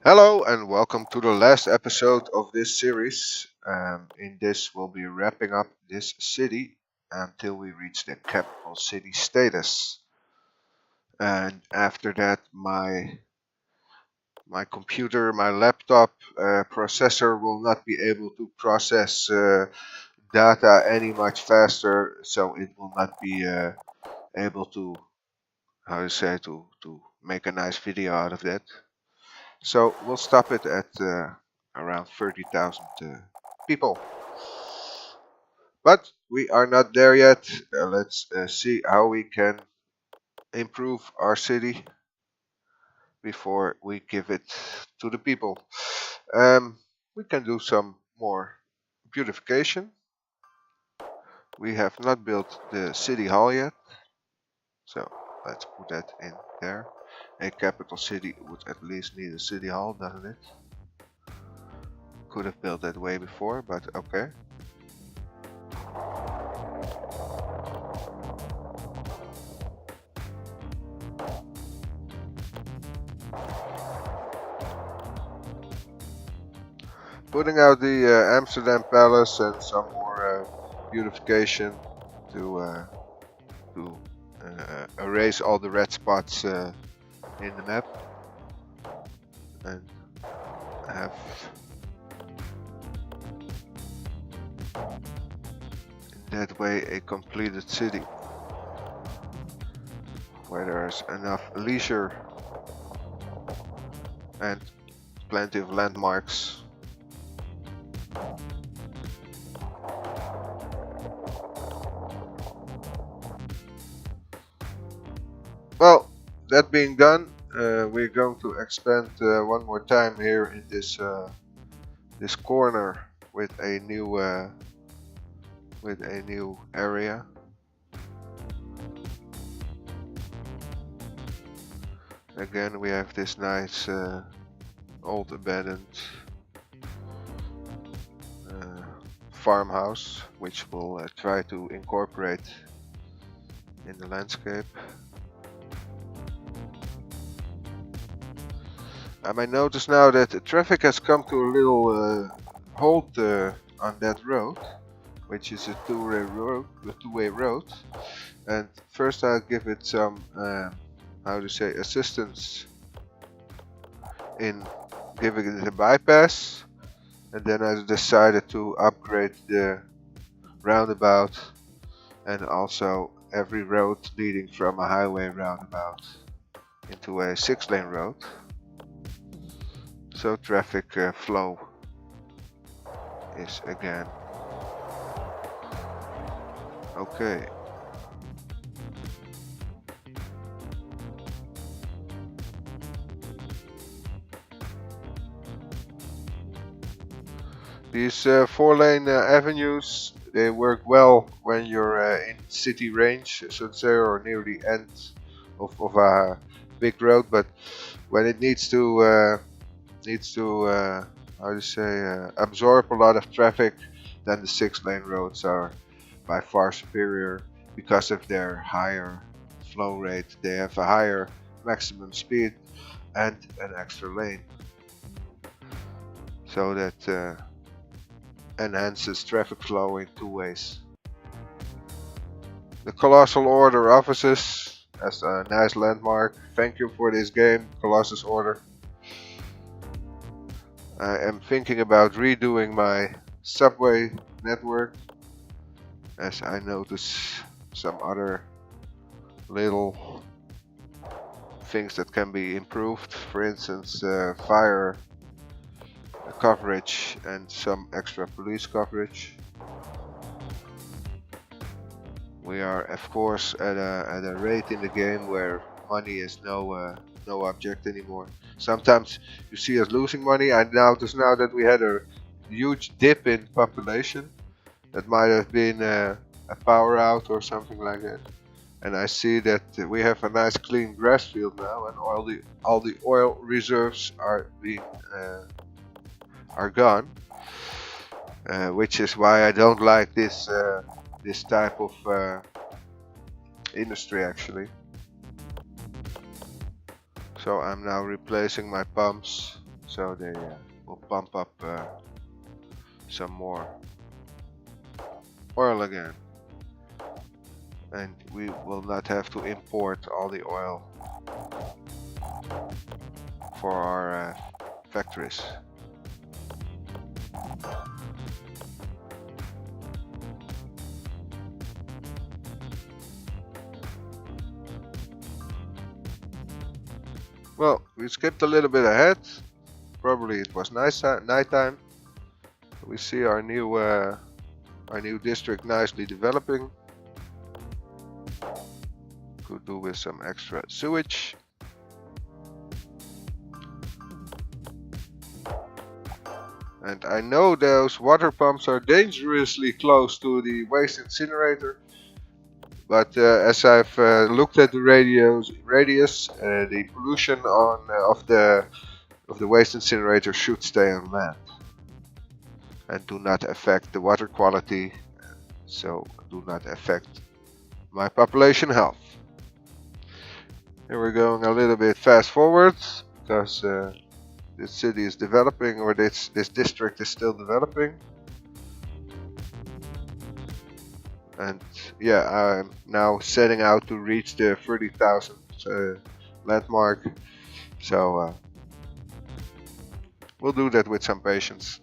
Hello and welcome to the last episode of this series. In this, we'll be wrapping up this city until we reach the capital city status. And after that, my computer, my laptop processor will not be able to process data any much faster, so it will not be able to, to make a nice video out of that. So we'll stop it at around 30,000 people. But we are not there yet. Let's see how we can improve our city before we give it to the people. We can do some more beautification. We have not built the city hall yet, so let's put that in there. A capital city would at least need a city hall, doesn't it? Could have built that way before, but okay. Putting out the Amsterdam Palace and some more beautification to erase all the red spots in the map and have in that way a completed city where there's enough leisure and plenty of landmarks. Well, that being done, we're going to expand one more time here in this corner with a new area. Again, we have this nice old abandoned farmhouse, which we'll try to incorporate in the landscape. I might notice now that the traffic has come to a little halt on that road, which is a two-way road. And first I'll give it some, assistance in giving it a bypass. And then I decided to upgrade the roundabout and also every road leading from a highway roundabout into a 6-lane road. So traffic flow is again okay. These 4-lane avenues, they work well when you're in city range, so to say, or near the end of a big road. But when it needs to absorb a lot of traffic, then the 6-lane roads are by far superior because of their higher flow rate. They have a higher maximum speed and an extra lane, so that enhances traffic flow in 2 ways. The Colossal Order offices as a nice landmark. Thank you for this game, Colossus Order. I am thinking about redoing my subway network, as I notice some other little things that can be improved. For instance, fire coverage and some extra police coverage. We are, of course, at a rate in the game where money is no object anymore. Sometimes you see us losing money. I notice now that we had a huge dip in population. That might have been a power out or something like that. And I see that we have a nice clean grass field now, and all the oil reserves are gone. Which is why I don't like this type of industry actually. So I'm now replacing my pumps so they will pump up some more oil again, and we will not have to import all the oil for our factories. Well, we skipped a little bit ahead. Probably it was nighttime. We see our new district nicely developing. Could do with some extra sewage. And I know those water pumps are dangerously close to the waste incinerator. But as I've looked at the radius, the pollution of the waste incinerator should stay on land and do not affect the water quality, so do not affect my population health. Here we're going a little bit fast forward because this city is developing, or this district is still developing. And yeah, I'm now setting out to reach the 30,000 landmark, so we'll do that with some patience.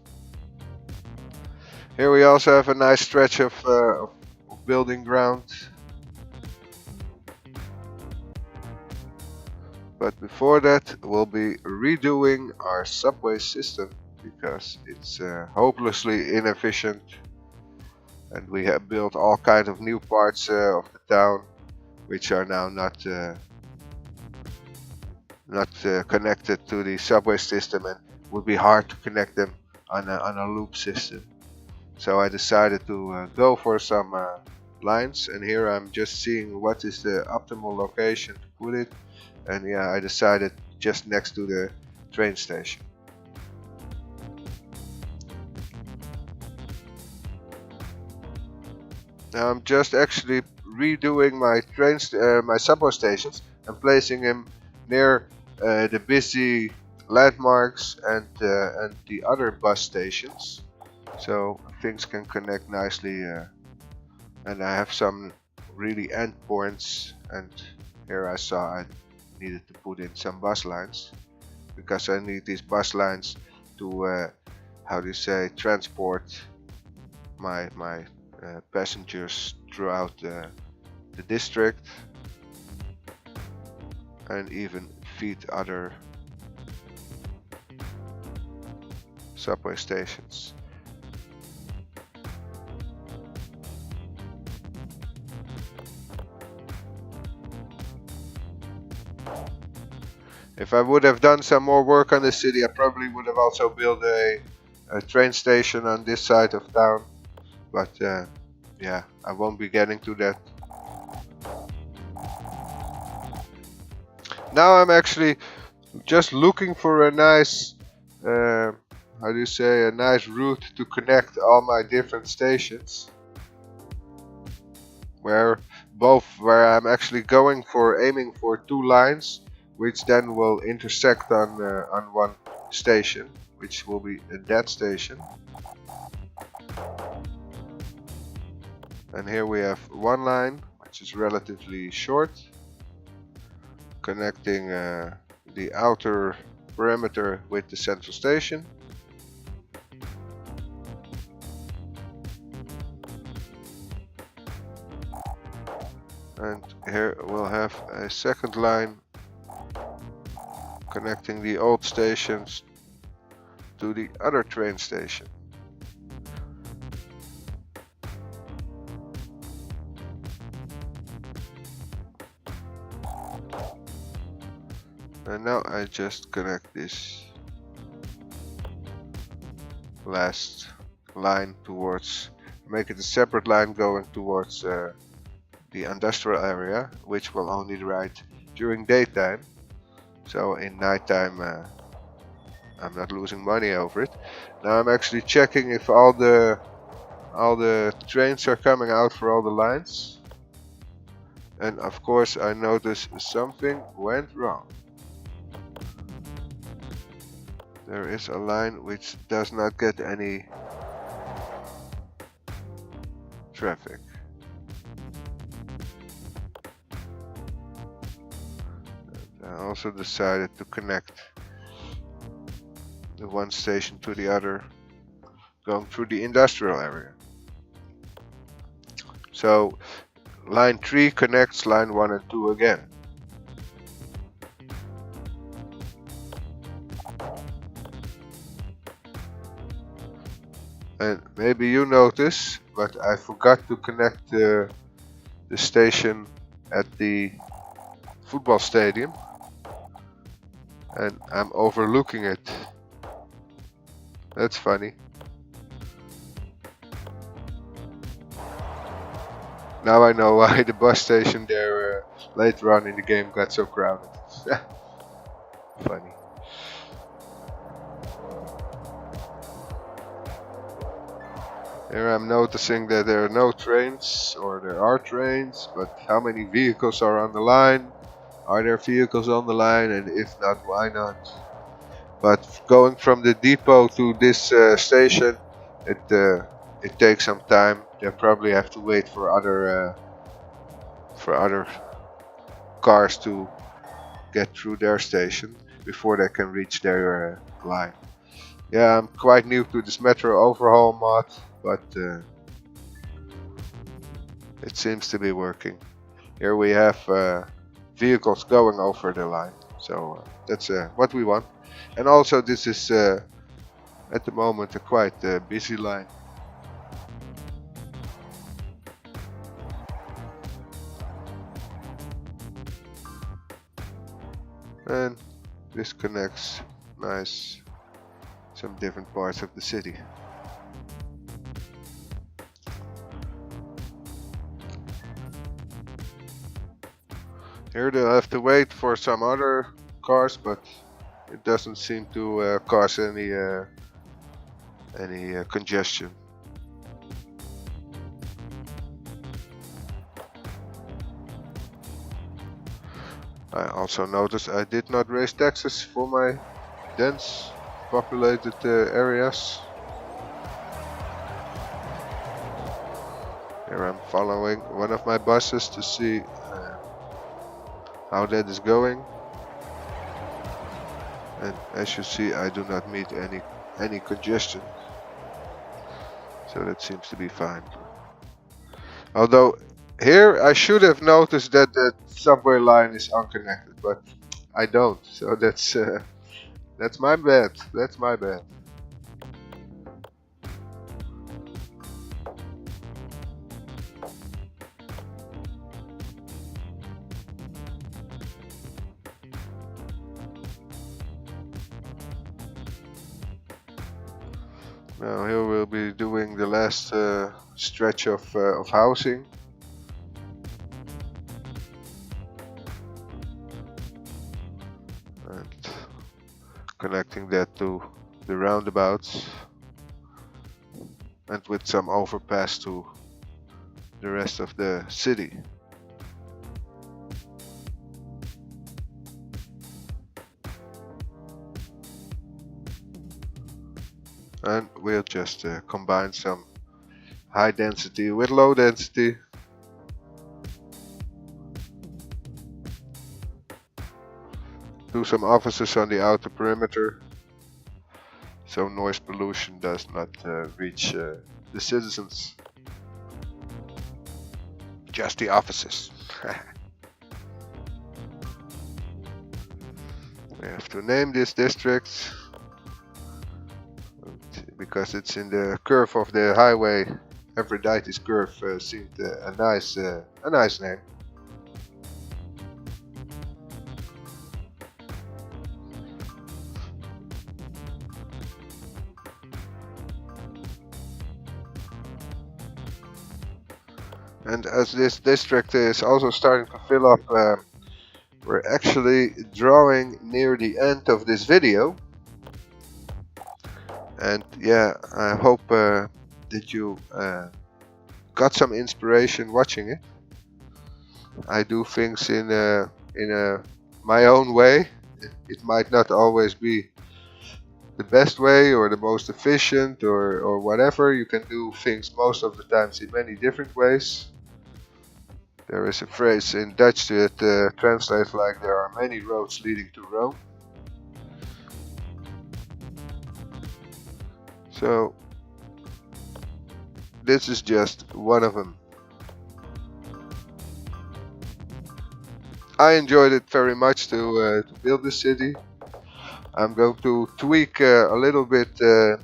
Here we also have a nice stretch of building ground. But before that, we'll be redoing our subway system because it's hopelessly inefficient. And we have built all kinds of new parts of the town, which are now not connected to the subway system, and would be hard to connect them on a loop system. So I decided to go for some lines, and here I'm just seeing what is the optimal location to put it. And yeah, I decided just next to the train station. Now I'm just actually redoing my subway stations and placing them near the busy landmarks and the other bus stations, so things can connect nicely. And I have some really endpoints, and here I saw I needed to put in some bus lines because I need these bus lines to transport my passengers throughout the district, and even feed other subway stations. If I would have done some more work on the city, I probably would have also built a train station on this side of town. But yeah, I won't be getting to that. Now I'm actually just looking for a nice, a nice route to connect all my different stations. Where I'm actually aiming for two lines, which then will intersect on one station, which will be that station. And here we have one line, which is relatively short, connecting the outer perimeter with the central station. And here we'll have a second line connecting the old stations to the other train station. And now I just connect this last line make it a separate line going towards the industrial area, which will only ride during daytime. So in nighttime I'm not losing money over it. Now I'm actually checking if all the trains are coming out for all the lines. And of course I noticed something went wrong. There is a line which does not get any traffic. And I also decided to connect the one station to the other, going through the industrial area. So line 3 connects line 1 and 2 again. And maybe you notice, but I forgot to connect the station at the football stadium, and I'm overlooking it. That's funny. Now I know why the bus station there later on in the game got so crowded. Funny. Here I'm noticing that there are no trains, or there are trains, but how many vehicles are on the line? Are there vehicles on the line, and if not, why not? But going from the depot to this station, it takes some time. They probably have to wait for other cars to get through their station before they can reach their line. Yeah, I'm quite new to this metro overhaul mod, but it seems to be working. Here we have vehicles going over the line, so that's what we want. And also this is at the moment a quite busy line. And this connects nice some different parts of the city. Here they'll have to wait for some other cars, but it doesn't seem to cause any congestion. I also noticed I did not raise taxes for my dense populated areas. Here I'm following one of my buses to see how that is going. And as you see, I do not meet any congestion, so that seems to be fine. Although here I should have noticed that the subway line is unconnected, but I don't. So that's my bad. That's my bad. Now here we'll be doing the last stretch of housing. And connecting that to the roundabouts. And with some overpass to the rest of the city. And we'll just combine some high density with low density. Do some offices on the outer perimeter, so noise pollution does not reach the citizens. Just the offices. We have to name this district, because it's in the curve of the highway. Aphrodite's curve seemed a nice name. And as this district is also starting to fill up, we're actually drawing near the end of this video. And yeah, I hope that you got some inspiration watching it. I do things in my own way. It might not always be the best way or the most efficient or whatever. You can do things most of the times in many different ways. There is a phrase in Dutch that translates like there are many roads leading to Rome. So this is just one of them. I enjoyed it very much to build this city. I'm going to tweak a little bit the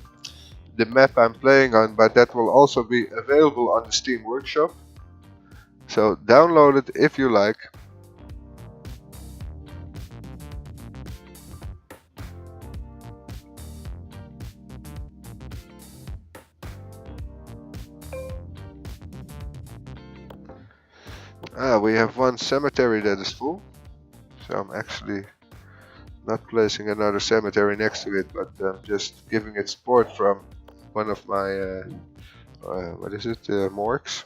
map I'm playing on, but that will also be available on the Steam Workshop. So download it if you like. We have one cemetery that is full, so I'm actually not placing another cemetery next to it, but I'm just giving it support from one of my what is it, morgues.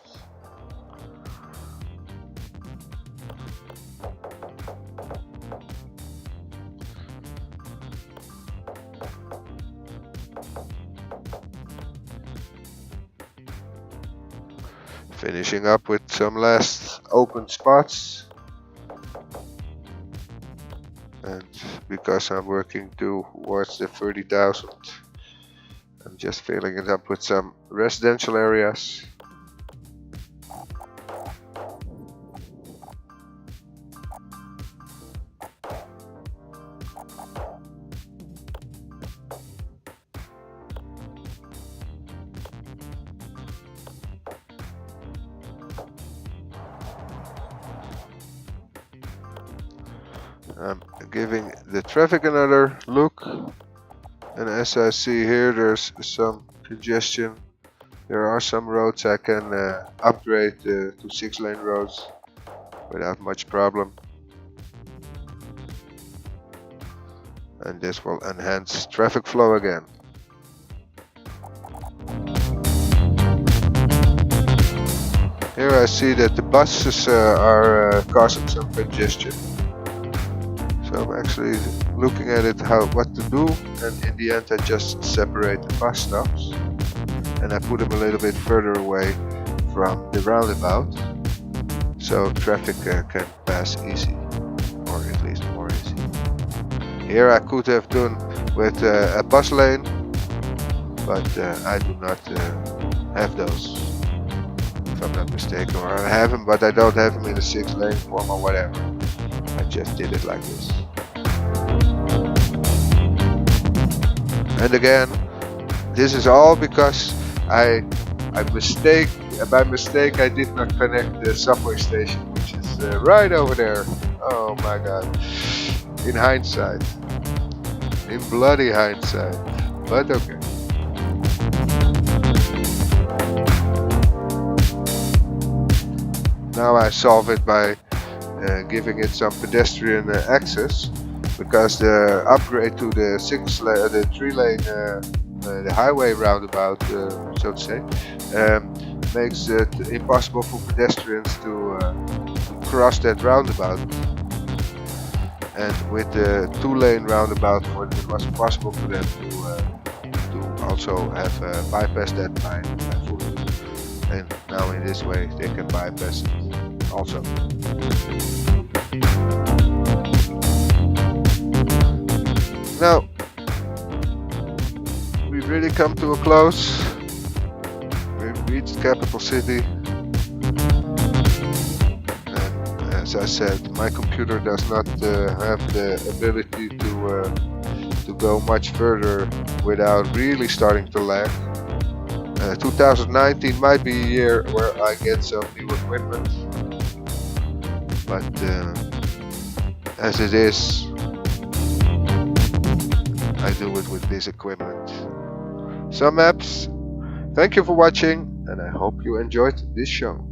Finishing up with some last open spots, and because I'm working towards the 30,000, I'm just filling it up with some residential areas. I'm giving the traffic another look, and as I see here, there's some congestion. There are some roads I can upgrade to 6-lane roads without much problem, and this will enhance traffic flow again. Here I see that the buses are causing some congestion. So I'm actually looking at it what to do, and in the end I just separate the bus stops and I put them a little bit further away from the roundabout so traffic can pass easy, or at least more easy. Here I could have done with a bus lane, but I do not have those, if I'm not mistaken, or I have them but I don't have them in a 6-lane form or whatever. I just did it like this. And again, this is all because by mistake I did not connect the subway station, which is right over there. Oh my god. In hindsight. In bloody hindsight. But okay. Now I solve it by giving it some pedestrian access, because the upgrade to the 3-lane, the highway roundabout, so to say, makes it impossible for pedestrians to cross that roundabout. And with the 2-lane roundabout, it was possible for them to also have bypass that by foot. And now in this way they can bypass it also. Now we've really come to a close. We've reached capital city, and as I said, my computer does not have the ability to go much further without really starting to lag. 2019 might be a year where I get some new equipment, but as it is, I do it with this equipment. Some maps. Thank you for watching, and I hope you enjoyed this show.